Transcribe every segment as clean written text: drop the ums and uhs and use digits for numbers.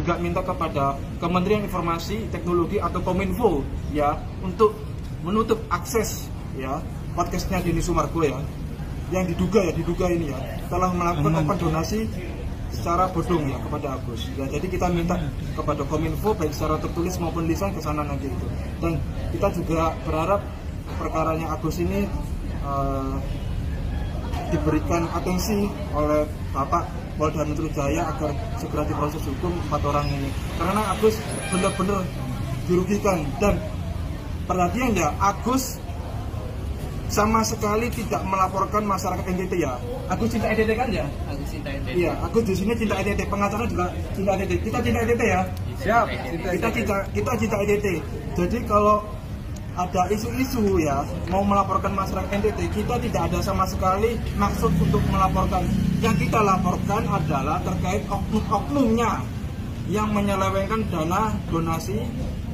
juga minta kepada Kementerian Informasi Teknologi atau Kominfo ya untuk menutup akses ya podcastnya Denny Sumargo ya, yang diduga ini ya telah melakukan open donasi secara bodong ya kepada Agus ya. Jadi kita minta kepada Kominfo baik secara tertulis maupun lisan ke sana nanti itu. Dan kita juga berharap perkaranya Agus ini diberikan atensi oleh Bapak Polda Metro Jaya agar segera diproses hukum 4 orang ini, karena Agus benar-benar dirugikan. Dan perhatian ya, Agus sama sekali tidak melaporkan masyarakat NTT ya. Agus cinta NTT kan ya? Agus cinta NTT. Iya, Agus di sini cinta NTT, pengacara juga cinta NTT. Kita cinta NTT ya. Siap. Kita cinta NTT. Jadi kalau ada isu-isu ya mau melaporkan masyarakat NTT, kita tidak ada sama sekali maksud untuk melaporkan. Yang kita laporkan adalah terkait oknum-oknumnya yang menyelewengkan dana donasi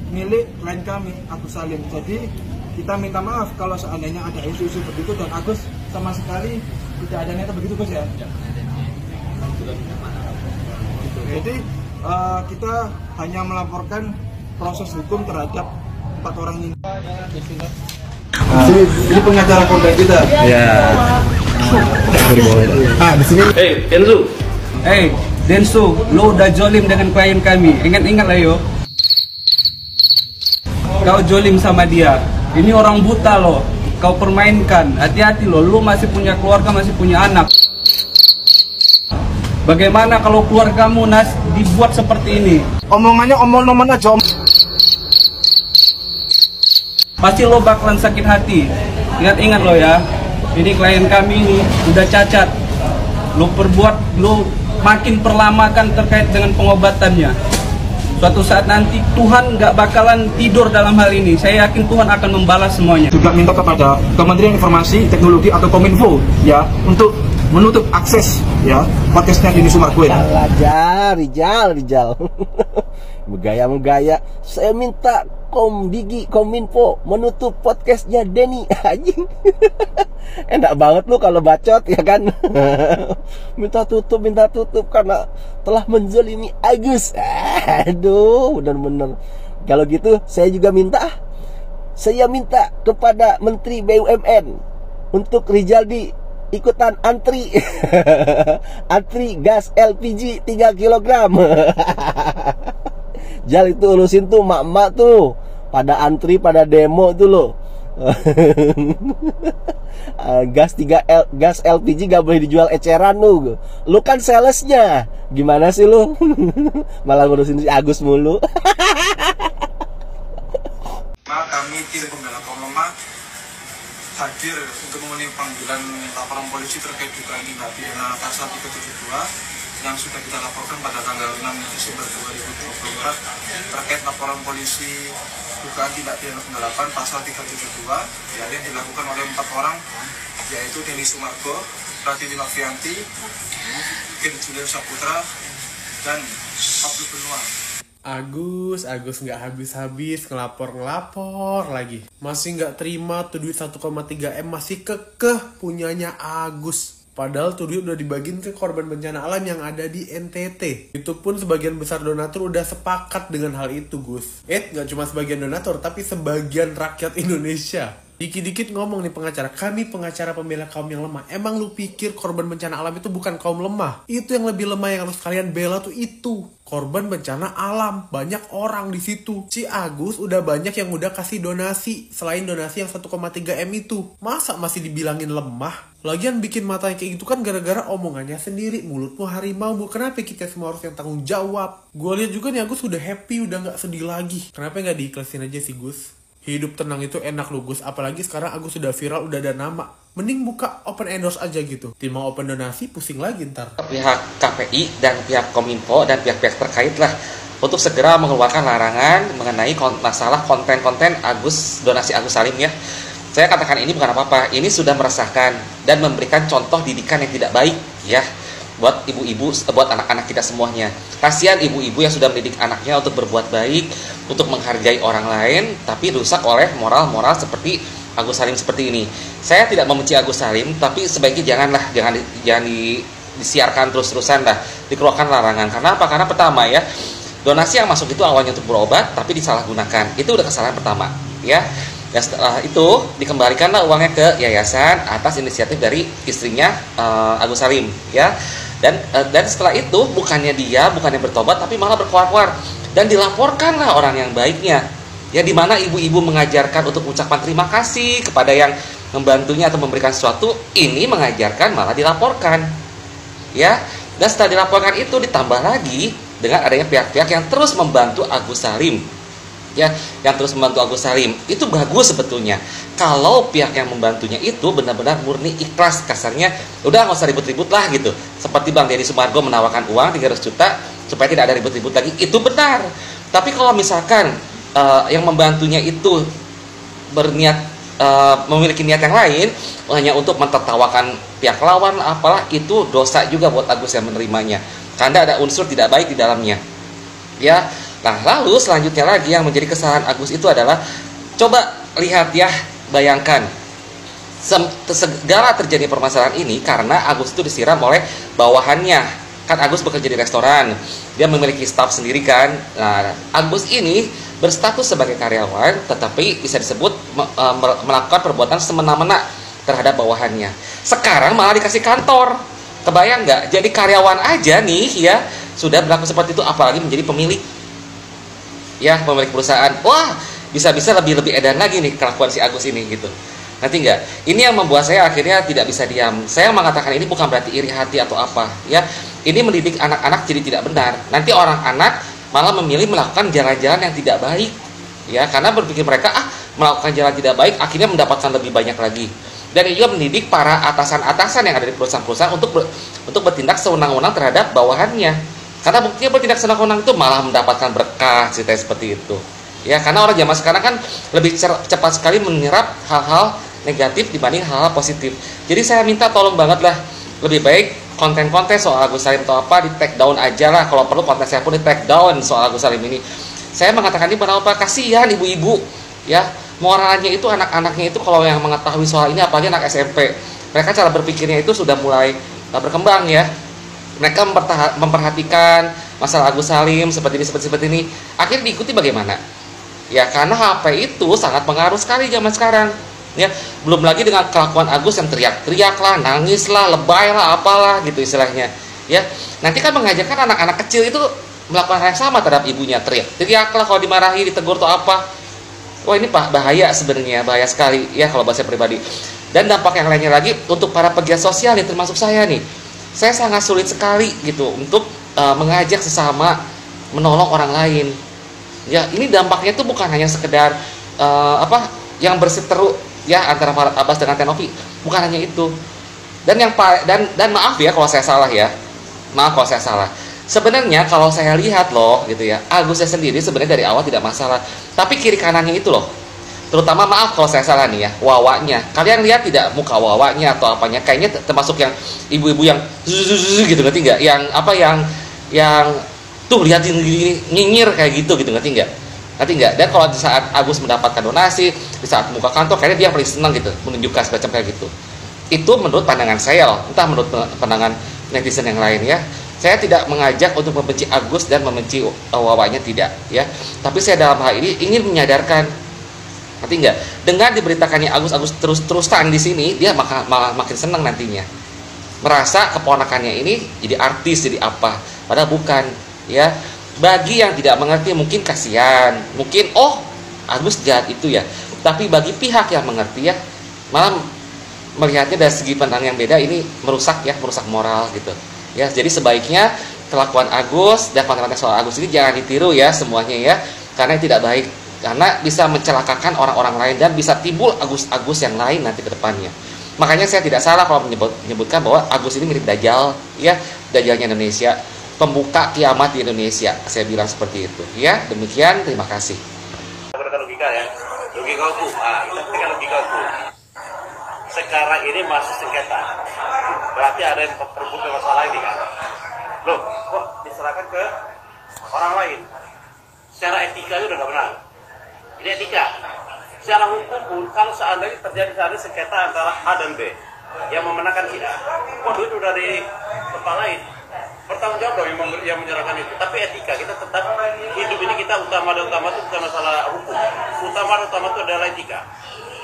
milik klien kami, Agus Salim. Jadi kita minta maaf kalau seandainya ada isu-isu begitu, dan Agus sama sekali tidak ada niatan begitu, Gus ya. Jadi kita hanya melaporkan proses hukum terhadap 4 orang ini. Ini pengacara Polda kita. Ya. Di sini. Densu. Densu, lo udah jolim dengan klien kami. Ingat-ingat lah yo. Kau jolim sama dia. Ini orang buta lo. Kau permainkan. Hati-hati lo. Lo masih punya keluarga, masih punya anak. Bagaimana kalau keluargamu dibuat seperti ini? Omongannya omong-omong aja. Pasti lo bakalan sakit hati. Ingat-ingat lo ya. Ini klien kami ini udah cacat. Lo makin perlamakan terkait dengan pengobatannya. Suatu saat nanti Tuhan nggak bakalan tidur dalam hal ini. Saya yakin Tuhan akan membalas semuanya. Juga minta kepada Kementerian Informasi Teknologi atau Kominfo ya untuk menutup akses ya podcastnya Denny Sumargo ya. Rijal. Menggaya. Saya minta Kominfo menutup podcastnya Denny. Anjing. Enak banget lu kalau bacot ya kan. minta tutup karena telah menzalimi Agus. Aduh, bener-bener. Kalau gitu saya minta kepada Menteri BUMN untuk Rizaldi ikutan antri gas LPG 3 kg. Jal, itu urusin tuh mak-mak tuh pada antri, pada demo tuh lo. gas LPG gak boleh dijual eceran lu. Lu kan salesnya. Gimana sih lu? Malah ngurusin si Agus mulu. Kami tim pembela kaum lemah hadir untuk memenuhi panggilan laporan polisi terkait dugaan tindak pidana pasal 372 yang sudah kita laporkan pada tanggal 6 Desember 2024 terkait laporan polisi dugaan tindak pidana penggelapan pasal 372 yang dilakukan oleh 4 orang, yaitu Denny Sumargo, Pratiwi Novianti, Ken Julian Saputra, dan Pablo Benua. Agus nggak habis-habis ngelapor lagi. Masih nggak terima tuh duit 1,3 M, masih kekeh punyanya Agus. Padahal tuh duit udah dibagiin ke korban bencana alam yang ada di NTT. Itu pun sebagian besar donatur udah sepakat dengan hal itu, Gus. Nggak cuma sebagian donatur, tapi sebagian rakyat Indonesia. Dikit-dikit ngomong nih pengacara, kami pengacara pembela kaum yang lemah. Emang lu pikir korban bencana alam itu bukan kaum lemah? Itu yang lebih lemah yang harus kalian bela tuh itu. Korban bencana alam, banyak orang di situ. Si Agus udah banyak yang udah kasih donasi, selain donasi yang 1,3 M itu. Masa masih dibilangin lemah? Lagian bikin matanya kayak gitu kan gara-gara omongannya sendiri. Mulutmu harimau, kenapa kita semua harus yang tanggung jawab? Gue lihat juga nih Agus udah happy, udah gak sedih lagi. Kenapa gak diikhlasin aja sih Gus? Hidup tenang itu enak loh Gus, apalagi sekarang Agus sudah viral, udah ada nama. Mending buka open endorse aja gitu. Timbang open donasi, pusing lagi ntar. Pihak KPI dan pihak Kominfo dan pihak-pihak terkait lah untuk segera mengeluarkan larangan mengenai masalah konten-konten donasi Agus Salim ya. Saya katakan ini bukan apa-apa, ini sudah meresahkan dan memberikan contoh didikan yang tidak baik ya. Buat ibu-ibu, buat anak-anak kita semuanya. Kasihan ibu-ibu yang sudah mendidik anaknya untuk berbuat baik, untuk menghargai orang lain, tapi rusak oleh moral-moral seperti Agus Salim seperti ini. Saya tidak membenci Agus Salim, tapi sebaiknya jangan disiarkan terus-terusan lah, dikeluarkan larangan. Karena apa? Karena pertama ya, donasi yang masuk itu awalnya untuk berobat tapi disalahgunakan. Itu udah kesalahan pertama, ya. Dan setelah itu dikembalikanlah uangnya ke yayasan atas inisiatif dari istrinya Agus Salim, ya. Dan setelah itu bukannya bertobat tapi malah berkuar-kuar dan dilaporkanlah orang yang baiknya, ya, di mana ibu-ibu mengajarkan untuk ucapan terima kasih kepada yang membantunya atau memberikan sesuatu. Ini mengajarkan malah dilaporkan, ya. Dan setelah dilaporkan itu ditambah lagi dengan adanya pihak-pihak yang terus membantu Agus Salim, ya, yang terus membantu Agus Salim. Itu bagus sebetulnya kalau pihak yang membantunya itu benar-benar murni ikhlas, kasarnya udah nggak usah ribut-ribut lah gitu, seperti Bang Deddy Sumargo menawarkan uang 300 juta supaya tidak ada ribut-ribut lagi. Itu benar. Tapi kalau misalkan yang membantunya itu berniat memiliki niat yang lain, hanya untuk mentertawakan pihak lawan apalah, itu dosa juga buat Agus yang menerimanya, karena ada unsur tidak baik di dalamnya, ya. Nah, lalu selanjutnya lagi yang menjadi kesalahan Agus itu adalah, coba lihat ya, bayangkan segala terjadi permasalahan ini karena Agus itu disiram oleh bawahannya. Kan Agus bekerja di restoran, dia memiliki staf sendiri kan. Nah, Agus ini berstatus sebagai karyawan, tetapi bisa disebut melakukan perbuatan semena-mena terhadap bawahannya. Sekarang malah dikasih kantor. Kebayang nggak? Jadi karyawan aja nih, ya, sudah berlaku seperti itu, apalagi menjadi pemilik, ya, pemilik perusahaan. Wah, bisa-bisa lebih edan lagi nih kelakuan si Agus ini gitu. Nanti nggak? Ini yang membuat saya akhirnya tidak bisa diam. Saya mengatakan ini bukan berarti iri hati atau apa, ya. Ini mendidik anak-anak jadi tidak benar. Nanti orang anak malah memilih melakukan jalan-jalan yang tidak baik, ya, karena berpikir mereka melakukan jalan tidak baik akhirnya mendapatkan lebih banyak lagi. Dan ini juga mendidik para atasan-atasan yang ada di perusahaan-perusahaan untuk bertindak sewenang-wenang terhadap bawahannya. Karena buktinya bertindak sewenang-wenang itu malah mendapatkan berkah, cerita seperti itu. Ya, karena orang zaman sekarang kan lebih cepat sekali menyerap hal-hal negatif dibanding hal-hal positif. Jadi saya minta tolong banget lah, lebih baik konten-konten soal Agus Salim atau apa di take down aja lah. Kalau perlu konten saya pun di take down soal Agus Salim ini. Saya mengatakan ini kenapa? Kasihan ibu-ibu, ya. Moralnya itu anak-anaknya itu kalau yang mengetahui soal ini, apalagi anak SMP, mereka cara berpikirnya itu sudah mulai berkembang, ya. Mereka memperhatikan masalah Agus Salim seperti ini. Akhirnya diikuti bagaimana? Ya, karena HP itu sangat pengaruh sekali zaman sekarang. Ya, belum lagi dengan kelakuan Agus yang teriak-teriak lah, nangis lah, lebay lah, apalah gitu istilahnya. Ya, nanti kan mengajarkan anak-anak kecil itu melakukan hal yang sama terhadap ibunya, teriak lah kalau dimarahi, ditegur atau apa. Wah, ini bahaya sebenarnya, bahaya sekali ya kalau bahasa pribadi. Dan dampak yang lainnya lagi untuk para pegiat sosial yang termasuk saya nih, saya sangat sulit sekali gitu untuk mengajak sesama menolong orang lain. Ya, ini dampaknya tuh bukan hanya sekedar yang berseteru ya antara Farhad Abbas dengan Tenovi, bukan hanya itu. Dan maaf ya kalau saya salah ya. Maaf kalau saya salah. Sebenarnya kalau saya lihat loh gitu ya, Agusnya sendiri sebenarnya dari awal tidak masalah. Tapi kiri kanannya itu loh. Terutama maaf kalau saya salah nih ya, wawanya. Kalian lihat tidak muka wawanya atau apanya? Kayaknya termasuk yang ibu-ibu yang gitu, ngerti nggak? Yang tuh lihatin nyinyir kayak gitu ngerti nggak? Ngerti nggak? Dan kalau di saat Agus mendapatkan donasi, di saat muka kantor, kayaknya dia yang paling senang gitu, menunjukkan semacam kayak gitu. Itu menurut pandangan saya loh, entah menurut pandangan netizen yang lain ya. Saya tidak mengajak untuk membenci Agus dan membenci wawanya, tidak ya. Tapi saya dalam hal ini ingin menyadarkan, ngerti nggak? Dengan diberitakannya Agus terus-terusan di sini, dia malah makin senang nantinya. Merasa keponakannya ini jadi artis, jadi apa? Padahal bukan ya. Bagi yang tidak mengerti mungkin kasihan, mungkin Agus jahat itu ya. Tapi bagi pihak yang mengerti ya, malah melihatnya dari segi pandang yang beda, ini merusak moral gitu. Ya, jadi sebaiknya kelakuan Agus dan konten-konten soal Agus ini jangan ditiru ya semuanya ya, karena tidak baik, karena bisa mencelakakan orang-orang lain dan bisa timbul Agus yang lain nanti ke depannya. Makanya saya tidak salah kalau menyebutkan bahwa Agus ini mirip Dajjal ya, Dajjalnya Indonesia, pembuka kiamat di Indonesia. Saya bilang seperti itu ya. Demikian, terima kasih. Logika ya, logika hukum. Kita berikan logika hukum. Sekarang ini masih sengketa, berarti ada yang terbukti masalah ini kan? Loh, kok diserahkan ke orang lain? Secara etika itu udah nggak benar. Ini etika. Secara hukum pun, kalau seandainya terjadi sengketa antara A dan B, yang memenangkan kita, kok duit udah di tempat lain? Bertanggung jawab dong yang menyerahkan itu. Tapi etika kita tetap utama itu bukan masalah hukum. Utama itu adalah etika.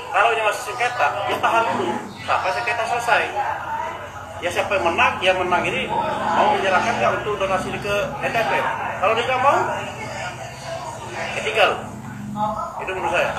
Kalau yang masih sengketa, ya tahan dulu sampai sengketa selesai. Ya siapa yang menang ini mau menyerahkan nggak untuk donasi ke NTT. Kalau dia nggak mau, tinggal. Itu menurut saya.